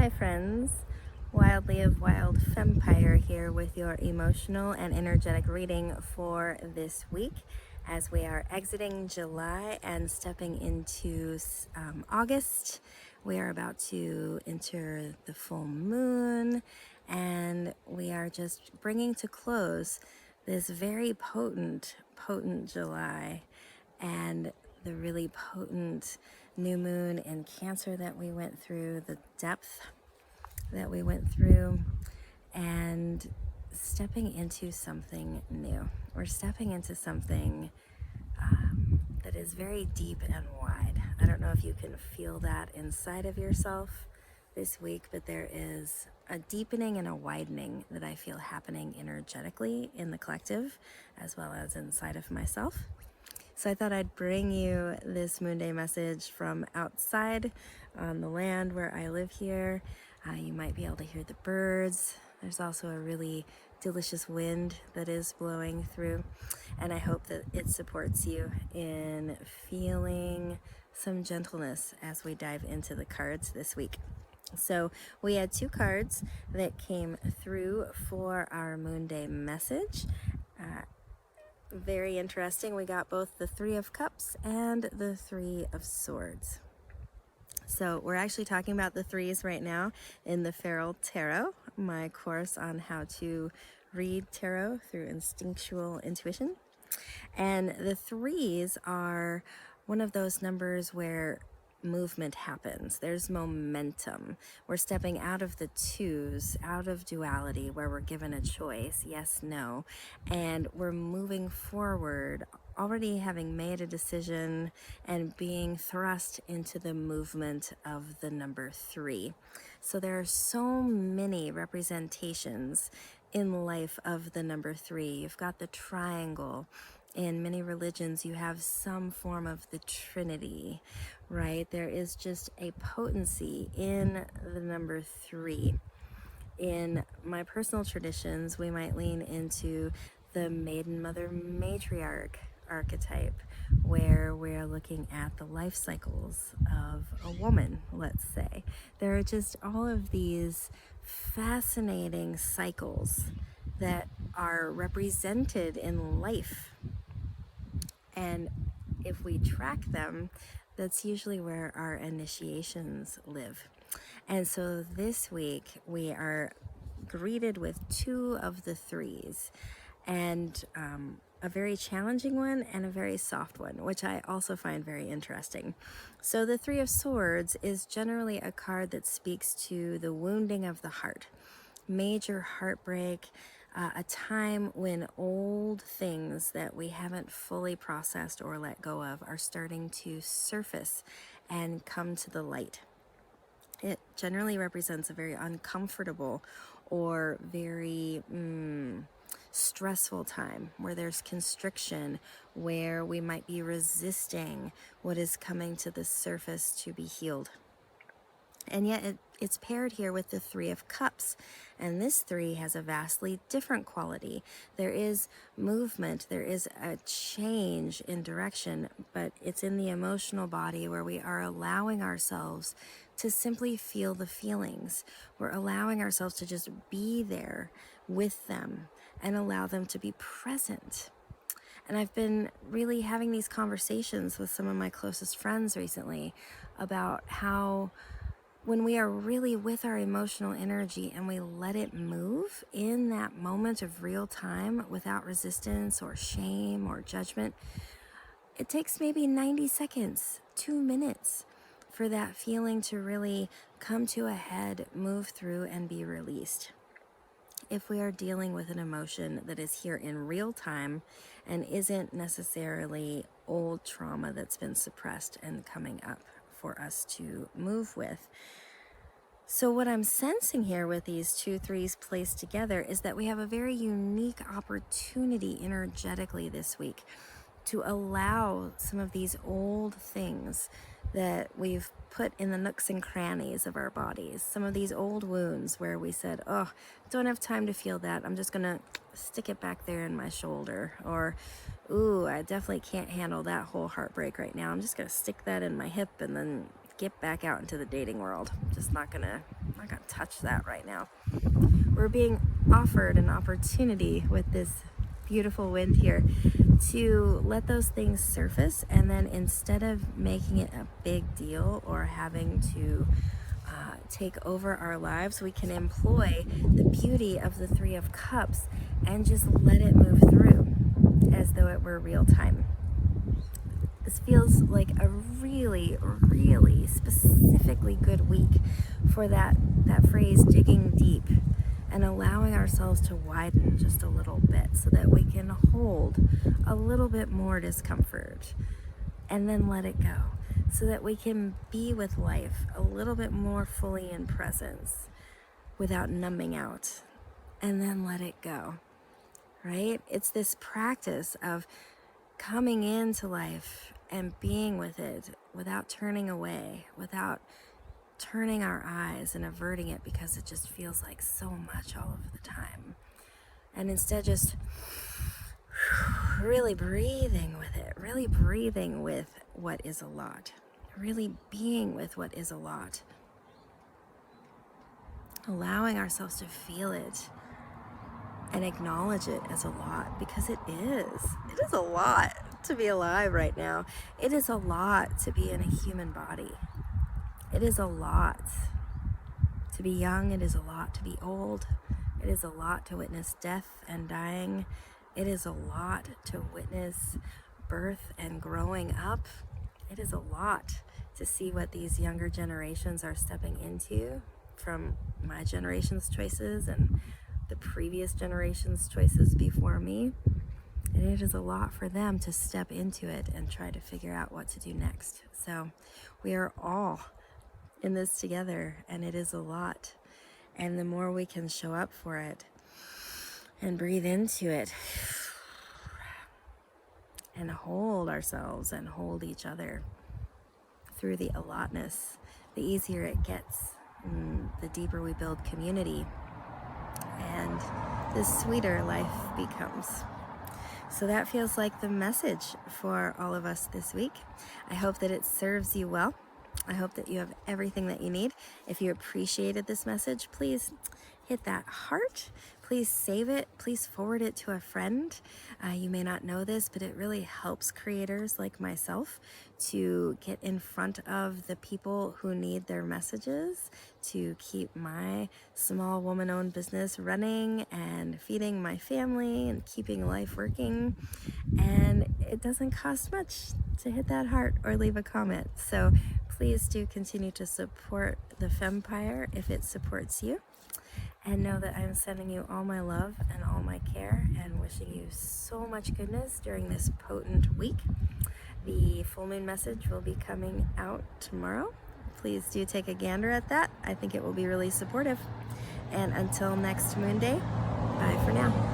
Hi friends, Wildly of Wild Fempire here with your emotional and energetic reading for this week as we are exiting July and stepping into August. We are about to enter the full moon and we are just bringing to close this very potent July and the really potent new moon in Cancer that we went through, the depth that we went through, and stepping into something new. We're stepping into something that is very deep and wide. I don't know if you can feel that inside of yourself this week, but there is a deepening and a widening that I feel happening energetically in the collective as well as inside of myself. So I thought I'd bring you this Moonday message from outside on the land where I live here. You might be able to hear the birds. There's also a really delicious wind that is blowing through, and I hope that it supports you in feeling some gentleness as we dive into the cards this week. So we had two cards that came through for our Moonday message. Very interesting. We got both the Three of Cups and the Three of Swords. So we're actually talking about the threes right now in the Feral Tarot, my course on how to read tarot through instinctual intuition. And the threes are one of those numbers where movement happens. There's momentum. We're stepping out of the twos, out of duality where we're given a choice, yes, no, and we're moving forward, already having made a decision and being thrust into the movement of the number three. So there are so many representations in life of the number three. You've got the triangle. In many religions, you have some form of the Trinity, right? There is just a potency in the number three. In my personal traditions, we might lean into the maiden mother matriarch archetype, where we're looking at the life cycles of a woman, let's say. There are just all of these fascinating cycles that are represented in life. And if we track them, that's usually where our initiations live. And so this week we are greeted with two of the threes, and a very challenging one and a very soft one, which I also find very interesting. So the Three of Swords is generally a card that speaks to the wounding of the heart, major heartbreak, a time when old things that we haven't fully processed or let go of are starting to surface and come to the light. It generally represents a very uncomfortable or very stressful time where there's constriction, where we might be resisting what is coming to the surface to be healed. And yet it's paired here with the Three of Cups. And this three has a vastly different quality. There is movement, there is a change in direction, but it's in the emotional body where we are allowing ourselves to simply feel the feelings. We're allowing ourselves to just be there with them and allow them to be present. And I've been really having these conversations with some of my closest friends recently about how when we are really with our emotional energy and we let it move in that moment of real time without resistance or shame or judgment, it takes maybe 90 seconds, 2 minutes for that feeling to really come to a head, move through, and be released. If we are dealing with an emotion that is here in real time and isn't necessarily old trauma that's been suppressed and coming up for us to move with. So what I'm sensing here with these two threes placed together is that we have a very unique opportunity energetically this week to allow some of these old things that we've put in the nooks and crannies of our bodies, some of these old wounds where we said, oh, don't have time to feel that, I'm just gonna stick it back there in my shoulder, or ooh, I definitely can't handle that whole heartbreak right now, I'm just gonna stick that in my hip and then get back out into the dating world. Just not gonna touch that right now. We're being offered an opportunity with this beautiful wind here to let those things surface, and then instead of making it a big deal or having to take over our lives, we can employ the beauty of the Three of Cups and just let it move through as though it were real time. This feels like a really, really specifically good week for that phrase, digging deep, and allowing ourselves to widen just a little bit so that we can hold a little bit more discomfort and then let it go, so that we can be with life a little bit more fully in presence without numbing out, and then let it go, right? It's this practice of coming into life and being with it without turning away, without turning our eyes and averting it because it just feels like so much all of the time. And instead just really breathing with it, really breathing with what is a lot, really being with what is a lot, allowing ourselves to feel it and acknowledge it as a lot, because it is a lot to be alive right now. It is a lot to be in a human body. It is a lot to be young. It is a lot to be old. It is a lot to witness death and dying. It is a lot to witness birth and growing up. It is a lot to see what these younger generations are stepping into from my generation's choices and the previous generation's choices before me. And it is a lot for them to step into it and try to figure out what to do next. So we are all in this together, and it is a lot. And the more we can show up for it and breathe into it and hold ourselves and hold each other through the allotness, the easier it gets, the deeper we build community, and the sweeter life becomes. So that feels like the message for all of us this week. I hope that it serves you well. I hope that you have everything that you need. If you appreciated this message, please hit that heart. Please save it. Please forward it to a friend. You may not know this, but it really helps creators like myself to get in front of the people who need their messages, to keep my small woman-owned business running and feeding my family and keeping life working. And it doesn't cost much to hit that heart or leave a comment. So please do continue to support the Fempire if it supports you. And know that I'm sending you all my love and all my care and wishing you so much goodness during this potent week. The full moon message will be coming out tomorrow. Please do take a gander at that. I think it will be really supportive. And until next Moonday, bye for now.